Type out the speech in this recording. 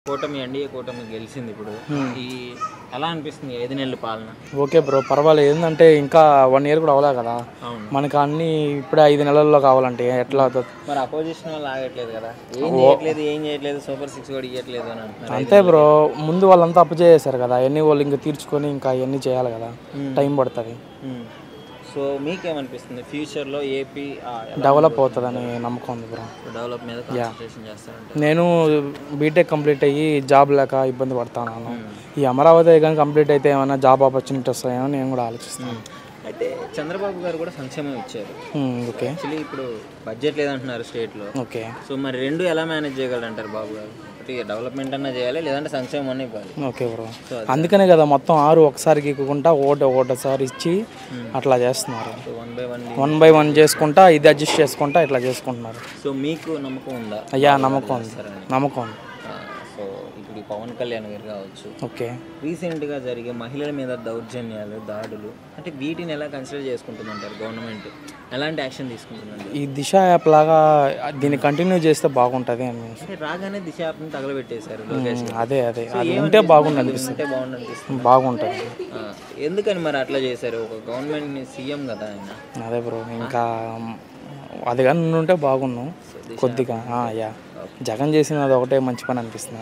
కూటమి ఎన్డీఏ కూటమి గెలిచింది ఇప్పుడు. ఈ ఎలా అనిపిస్తుంది 5 నెలల పాలన? ఓకే బ్రో, పర్వాలేదు. ఏంటంటే ఇంకా 1 ఇయర్ కూడా అవ్వలే కదా, మనకు అన్నీ ఇప్పుడే 5 నెలల్లో కావాలంటే ఎట్లా అవుతుంది? మరి అపోజిషన్ వాళ్ళు ఆగట్లేదు కదా, ఏం చేయట్లేదు, సూపర్ 6 కూడా ఇవ్వట్లేదు అని అంటున్నారు. అంతే బ్రో, ముందు వాళ్ళంతా అప్పు చేసేసారు కదా, ఎన్ని వాళ్ళు ఇంకా తీర్చుకొని ఇంకా అవన్నీ చేయాలి కదా, టైం పడుతుంది. సో మీకేమనిపిస్తుంది ఫ్యూచర్లో ఏపీ డెవలప్ అవుతుందని నమ్మకం ఉంది బ్రో. డెవలప్ మీద కాన్సన్ట్రేషన్ చేస్తారంటే? నేను బీటెక్ కంప్లీట్ అయ్యి జాబ్ లేక ఇబ్బంది పడుతున్నాను. ఈ అమరావతి కానీ కంప్లీట్ అయితే ఏమైనా జాబ్ ఆపర్చునిటీ వస్తాయేమో నేను కూడా ఆలోచిస్తాను. అయితే చంద్రబాబు గారు కూడా సంక్షేమం ఇచ్చారు. ఓకే, యాక్చువల్లీ ఇప్పుడు బడ్జెట్ లేదంటున్నారు స్టేట్లో. ఓకే. సో మరి రెండు ఎలా మేనేజ్ చేయగలరంటారు బాబు గారు? డెవలప్మెంట్ అన్నా చేయాలి, లేదంటే సంక్షేమం అన్నీ ఇవ్వాలి. ఓకే బ్రో, అందుకనే కదా మొత్తం 6 ఒకసారి గీక్కుంటా ఒకటోసారి ఇచ్చి అట్లా చేస్తున్నారు. 1 by 1 చేసుకుంటా, ఇది అడ్జస్ట్ చేసుకుంటా ఇట్లా చేసుకుంటున్నారు. సో మీకు నమ్మకం ఉందా? అయ్యా, నమ్మకం ఉంది, నమ్మకం ఉంది. సో ఇప్పుడు పవన్ కళ్యాణ్ గారు కావచ్చు, ఓకే, రీసెంట్గా జరిగే మహిళల మీద దౌర్జన్యాలు, దాడులు, అంటే వీటిని ఎలా కన్సిడర్ చేసుకుంటుందంటారు? గవర్నమెంట్ ఎలాంటి యాక్షన్ తీసుకుంటుందండి? ఈ దిశ యాప్ లాగా దీన్ని కంటిన్యూ చేస్తే బాగుంటుంది అని. అంటే రాగానే దిశ యాప్ని తగలబెట్టేశారు. అదే అది ఉంటే బాగుంది అనిపిస్తుంది. బాగుంటుంది. ఎందుకని మరి అట్లా చేశారు? ఒక గవర్నమెంట్ సీఎం కదా ఆయన. అదే బ్రో, ఇంకా అది కానీ ఉంటే బాగున్నాం కొద్దిగా. యా, జగన్ చేసిన అది ఒకటే మంచి పని అనిపిస్తుంది.